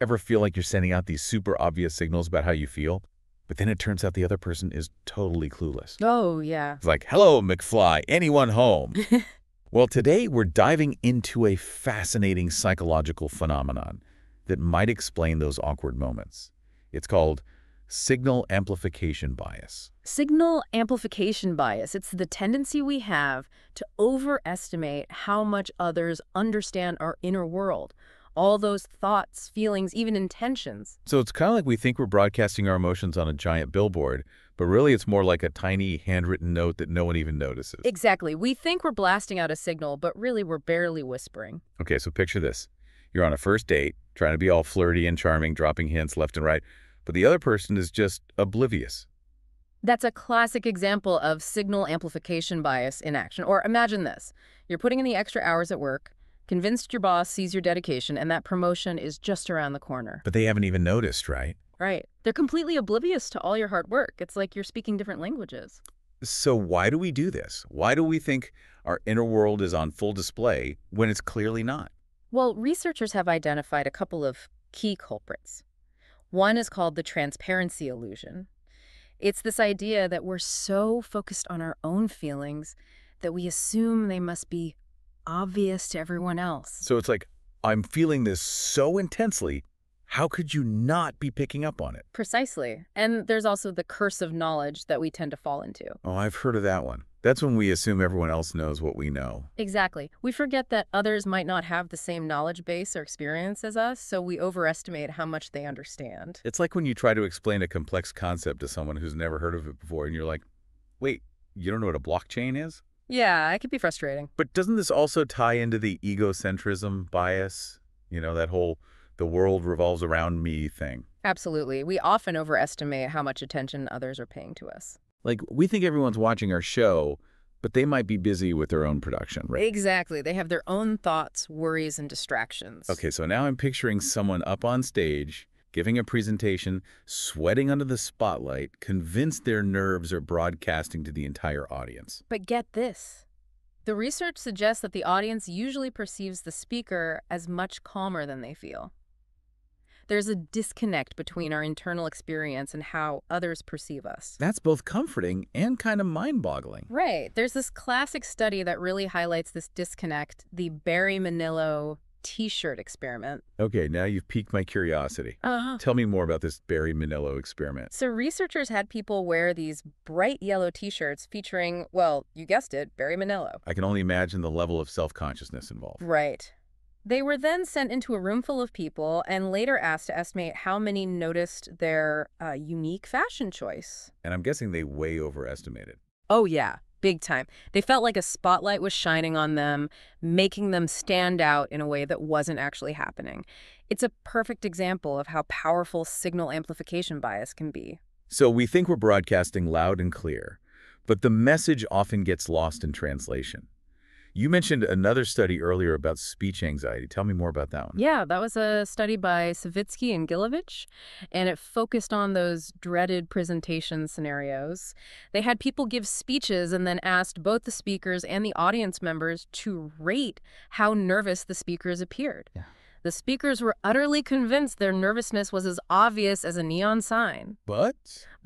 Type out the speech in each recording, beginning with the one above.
Ever feel like you're sending out these super obvious signals about how you feel, but then it turns out the other person is totally clueless? Oh, yeah. It's like, hello, McFly, anyone home? Well, today we're diving into a fascinating psychological phenomenon that might explain those awkward moments. It's called signal amplification bias. Signal amplification bias. It's the tendency we have to overestimate how much others understand our inner world. All those thoughts, feelings, even intentions. So it's kind of like we think we're broadcasting our emotions on a giant billboard, but really it's more like a tiny handwritten note that no one even notices. Exactly. We think we're blasting out a signal, but really we're barely whispering. Okay, so picture this. You're on a first date, trying to be all flirty and charming, dropping hints left and right, but the other person is just oblivious. That's a classic example of signal amplification bias in action. Or imagine this. You're putting in the extra hours at work, convinced your boss sees your dedication, and that promotion is just around the corner. But they haven't even noticed, right? Right. They're completely oblivious to all your hard work. It's like you're speaking different languages. So why do we do this? Why do we think our inner world is on full display when it's clearly not? Well, researchers have identified a couple of key culprits. One is called the transparency illusion. It's this idea that we're so focused on our own feelings that we assume they must be obvious to everyone else. So it's like, I'm feeling this so intensely, how could you not be picking up on it? Precisely. And there's also the curse of knowledge that we tend to fall into. Oh, I've heard of that one. That's when we assume everyone else knows what we know. Exactly. We forget that others might not have the same knowledge base or experience as us, so we overestimate how much they understand. It's like when you try to explain a complex concept to someone who's never heard of it before, and you're like, wait, you don't know what a blockchain is? Yeah, it can be frustrating. But doesn't this also tie into the egocentrism bias? You know, that whole the world revolves around me thing. Absolutely. We often overestimate how much attention others are paying to us. Like, we think everyone's watching our show, but they might be busy with their own production, right? Exactly. They have their own thoughts, worries, and distractions. Okay, so now I'm picturing someone up on stage, giving a presentation, sweating under the spotlight, convinced their nerves are broadcasting to the entire audience. But get this. The research suggests that the audience usually perceives the speaker as much calmer than they feel. There's a disconnect between our internal experience and how others perceive us. That's both comforting and kind of mind-boggling. Right. There's this classic study that really highlights this disconnect, the Barry Manilow T-shirt experiment. Okay, now you've piqued my curiosity. Tell me more about this Barry Manilow experiment. So researchers had people wear these bright yellow T-shirts featuring, well, you guessed it, Barry Manilow. I can only imagine the level of self-consciousness involved. Right. They were then sent into a room full of people and later asked to estimate how many noticed their unique fashion choice. And I'm guessing they way overestimated. Oh, yeah. Big time. They felt like a spotlight was shining on them, making them stand out in a way that wasn't actually happening. It's a perfect example of how powerful signal amplification bias can be. So we think we're broadcasting loud and clear, but the message often gets lost in translation. You mentioned another study earlier about speech anxiety. Tell me more about that one. Yeah, that was a study by Savitsky and Gilovich, and it focused on those dreaded presentation scenarios. They had people give speeches and then asked both the speakers and the audience members to rate how nervous the speakers appeared. Yeah. The speakers were utterly convinced their nervousness was as obvious as a neon sign. But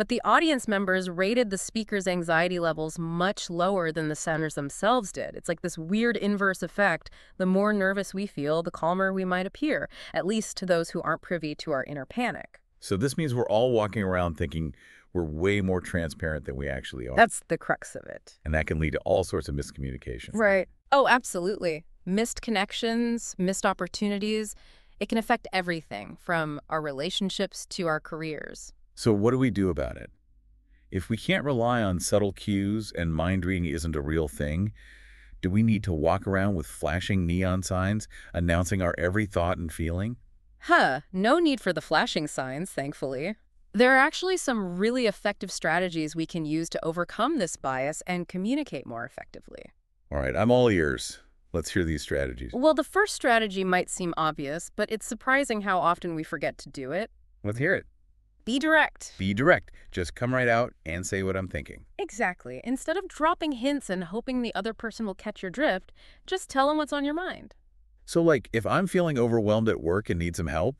the audience members rated the speakers' anxiety levels much lower than the centers themselves did. It's like this weird inverse effect. The more nervous we feel, the calmer we might appear, at least to those who aren't privy to our inner panic. So this means we're all walking around thinking we're way more transparent than we actually are. That's the crux of it. And that can lead to all sorts of miscommunication. Right. Oh, absolutely. Missed connections, missed opportunities. It can affect everything from our relationships to our careers. So what do we do about it? If we can't rely on subtle cues and mind reading isn't a real thing, do we need to walk around with flashing neon signs announcing our every thought and feeling? No need for the flashing signs, thankfully. There are actually some really effective strategies we can use to overcome this bias and communicate more effectively. All right, I'm all ears. Let's hear these strategies. Well, the first strategy might seem obvious, but it's surprising how often we forget to do it. Let's hear it. Be direct. Be direct. Just come right out and say what I'm thinking. Exactly. Instead of dropping hints and hoping the other person will catch your drift, just tell them what's on your mind. So like, if I'm feeling overwhelmed at work and need some help,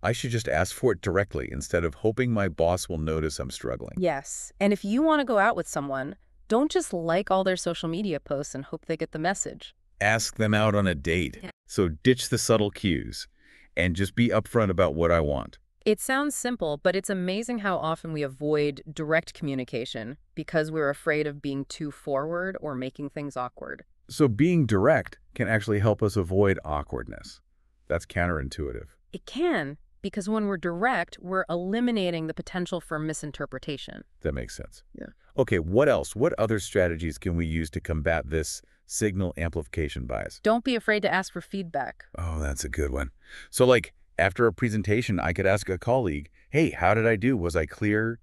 I should just ask for it directly instead of hoping my boss will notice I'm struggling. Yes. And if you want to go out with someone, don't just like all their social media posts and hope they get the message. Ask them out on a date. Yeah. So ditch the subtle cues and just be upfront about what I want. It sounds simple, but it's amazing how often we avoid direct communication because we're afraid of being too forward or making things awkward. So being direct can actually help us avoid awkwardness. That's counterintuitive. It can, because when we're direct, we're eliminating the potential for misinterpretation. That makes sense. Yeah. Okay, what else? What other strategies can we use to combat this signal amplification bias? Don't be afraid to ask for feedback. Oh, that's a good one. So like after a presentation, I could ask a colleague, hey, how did I do? Was I clear,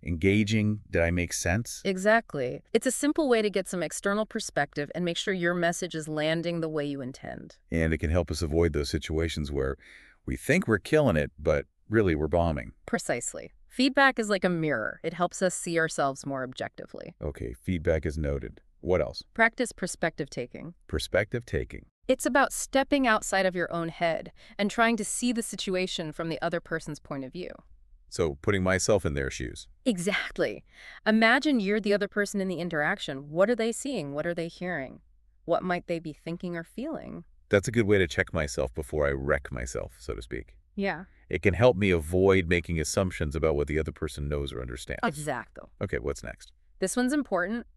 engaging? Did I make sense? Exactly. It's a simple way to get some external perspective and make sure your message is landing the way you intend. And it can help us avoid those situations where we think we're killing it, but really we're bombing. Precisely. Feedback is like a mirror. It helps us see ourselves more objectively. Okay, feedback is noted. What else? Practice perspective taking. Perspective taking. It's about stepping outside of your own head and trying to see the situation from the other person's point of view. So putting myself in their shoes. Exactly. Imagine you're the other person in the interaction. What are they seeing? What are they hearing? What might they be thinking or feeling? That's a good way to check myself before I wreck myself, so to speak. Yeah. It can help me avoid making assumptions about what the other person knows or understands. Exacto. Okay, what's next? This one's important.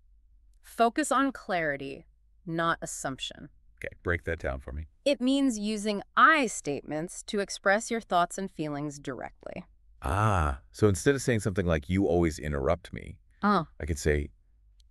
Focus on clarity, not assumption. Okay, break that down for me. It means using I statements to express your thoughts and feelings directly. Ah, so instead of saying something like, you always interrupt me, Oh, I could say,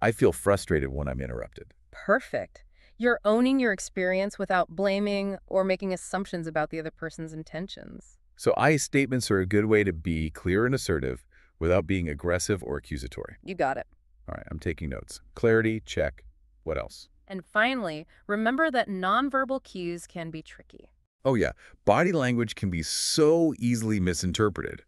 I feel frustrated when I'm interrupted. perfect. You're owning your experience without blaming or making assumptions about the other person's intentions. So I statements are a good way to be clear and assertive without being aggressive or accusatory. You got it. All right, I'm taking notes. Clarity, check. What else? And finally, remember that nonverbal cues can be tricky. Oh yeah, body language can be so easily misinterpreted.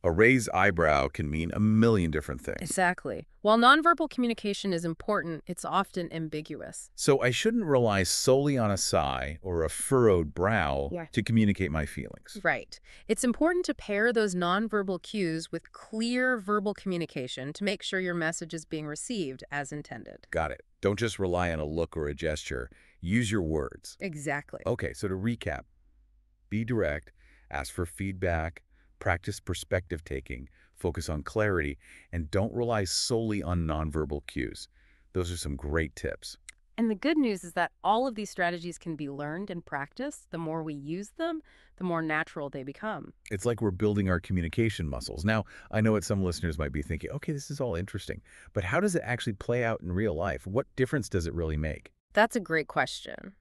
A raised eyebrow can mean a million different things. Exactly. While nonverbal communication is important, it's often ambiguous. So I shouldn't rely solely on a sigh or a furrowed brow Yeah. to communicate my feelings. Right. It's important to pair those nonverbal cues with clear verbal communication to make sure your message is being received as intended. Got it. Don't just rely on a look or a gesture. Use your words. Exactly. Okay, so to recap, be direct, ask for feedback, practice perspective taking, focus on clarity, and don't rely solely on nonverbal cues. Those are some great tips. And the good news is that all of these strategies can be learned and practiced. The more we use them, the more natural they become. It's like we're building our communication muscles. Now, I know what some listeners might be thinking, okay, this is all interesting, but how does it actually play out in real life? What difference does it really make? That's a great question.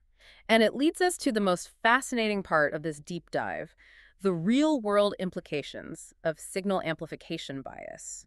And it leads us to the most fascinating part of this deep dive, the real-world implications of signal amplification bias.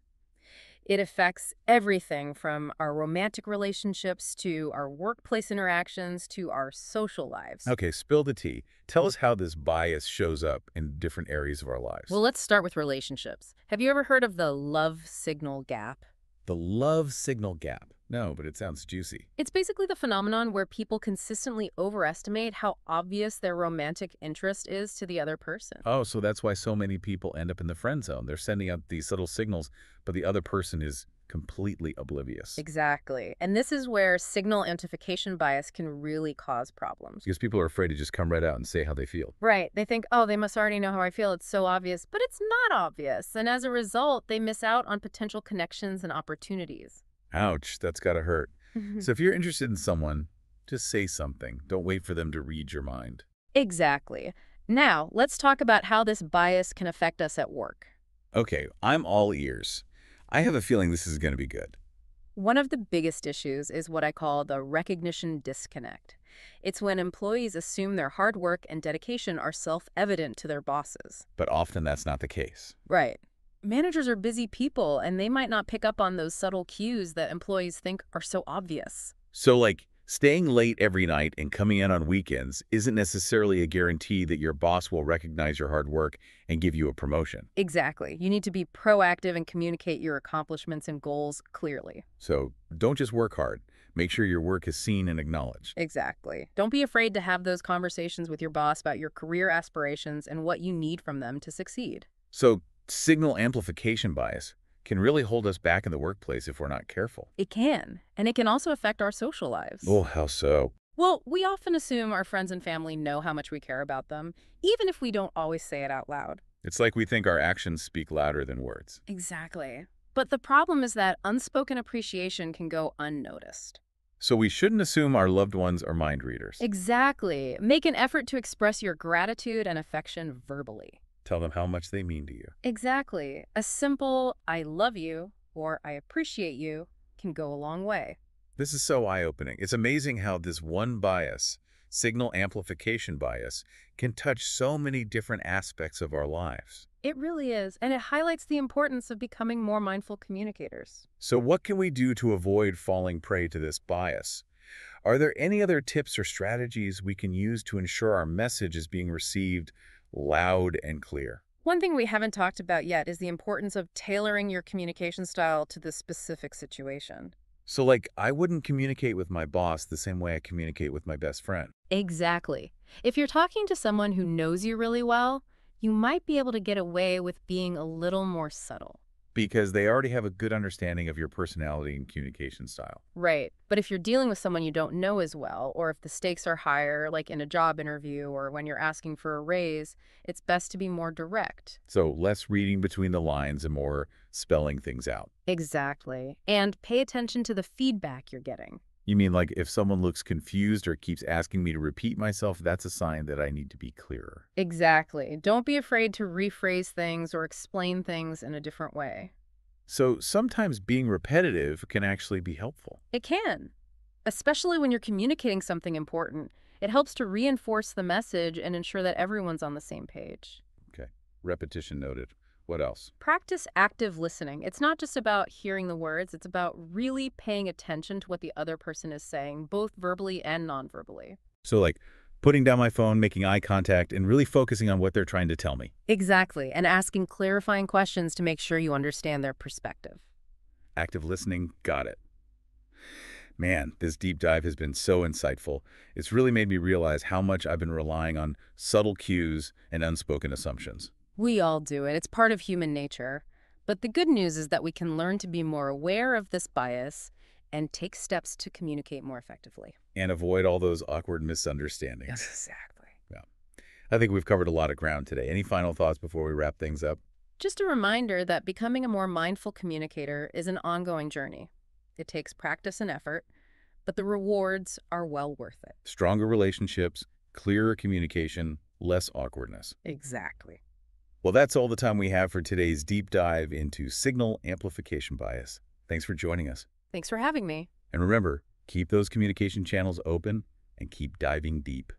It affects everything from our romantic relationships to our workplace interactions to our social lives. Okay, spill the tea. Tell us how this bias shows up in different areas of our lives. Well, let's start with relationships. Have you ever heard of the love signal gap? The love signal gap. No, but it sounds juicy. It's basically the phenomenon where people consistently overestimate how obvious their romantic interest is to the other person. Oh, so that's why so many people end up in the friend zone. They're sending out these subtle signals, but the other person is completely oblivious. Exactly. And this is where signal amplification bias can really cause problems. Because people are afraid to just come right out and say how they feel. Right. They think, oh, they must already know how I feel. It's so obvious. But it's not obvious. And as a result, they miss out on potential connections and opportunities. Ouch, that's gotta hurt. So if you're interested in someone, just say something. Don't wait for them to read your mind. Exactly. Now, let's talk about how this bias can affect us at work. Okay, I'm all ears. I have a feeling this is going to be good. One of the biggest issues is what I call the recognition disconnect. It's when employees assume their hard work and dedication are self-evident to their bosses. But often that's not the case. Right. Managers are busy people, and they might not pick up on those subtle cues that employees think are so obvious. So like, staying late every night and coming in on weekends isn't necessarily a guarantee that your boss will recognize your hard work and give you a promotion. Exactly. You need to be proactive and communicate your accomplishments and goals clearly. So don't just work hard. Make sure your work is seen and acknowledged. Exactly. Don't be afraid to have those conversations with your boss about your career aspirations and what you need from them to succeed. So, signal amplification bias can really hold us back in the workplace if we're not careful. It can, and it can also affect our social lives. Oh, how so? Well, we often assume our friends and family know how much we care about them, even if we don't always say it out loud. It's like we think our actions speak louder than words. Exactly. But the problem is that unspoken appreciation can go unnoticed. So we shouldn't assume our loved ones are mind readers. Exactly. Make an effort to express your gratitude and affection verbally. Tell them how much they mean to you. Exactly. A simple, I love you, or I appreciate you, can go a long way. This is so eye-opening. It's amazing how this one bias, signal amplification bias, can touch so many different aspects of our lives. It really is, and it highlights the importance of becoming more mindful communicators. So what can we do to avoid falling prey to this bias? Are there any other tips or strategies we can use to ensure our message is being received loud and clear? One thing we haven't talked about yet is the importance of tailoring your communication style to the specific situation. So like, I wouldn't communicate with my boss the same way I communicate with my best friend. Exactly. If you're talking to someone who knows you really well, you might be able to get away with being a little more subtle. Because they already have a good understanding of your personality and communication style. Right. But if you're dealing with someone you don't know as well, or if the stakes are higher, like in a job interview or when you're asking for a raise, it's best to be more direct. So less reading between the lines and more spelling things out. Exactly. And pay attention to the feedback you're getting. You mean like if someone looks confused or keeps asking me to repeat myself, that's a sign that I need to be clearer. Exactly. Don't be afraid to rephrase things or explain things in a different way. So sometimes being repetitive can actually be helpful. It can, especially when you're communicating something important. It helps to reinforce the message and ensure that everyone's on the same page. Okay, repetition noted. What else? Practice active listening. It's not just about hearing the words, it's about really paying attention to what the other person is saying, both verbally and non-verbally. So like putting down my phone, making eye contact, and really focusing on what they're trying to tell me. Exactly, and asking clarifying questions to make sure you understand their perspective. Active listening, got it. Man, this deep dive has been so insightful. It's really made me realize how much I've been relying on subtle cues and unspoken assumptions. We all do it. It's part of human nature. But the good news is that we can learn to be more aware of this bias and take steps to communicate more effectively. And avoid all those awkward misunderstandings. Exactly. Yeah. I think we've covered a lot of ground today. Any final thoughts before we wrap things up? Just a reminder that becoming a more mindful communicator is an ongoing journey. It takes practice and effort, but the rewards are well worth it. Stronger relationships, clearer communication, less awkwardness. Exactly. Well, that's all the time we have for today's deep dive into signal amplification bias. Thanks for joining us. Thanks for having me. And remember, keep those communication channels open and keep diving deep.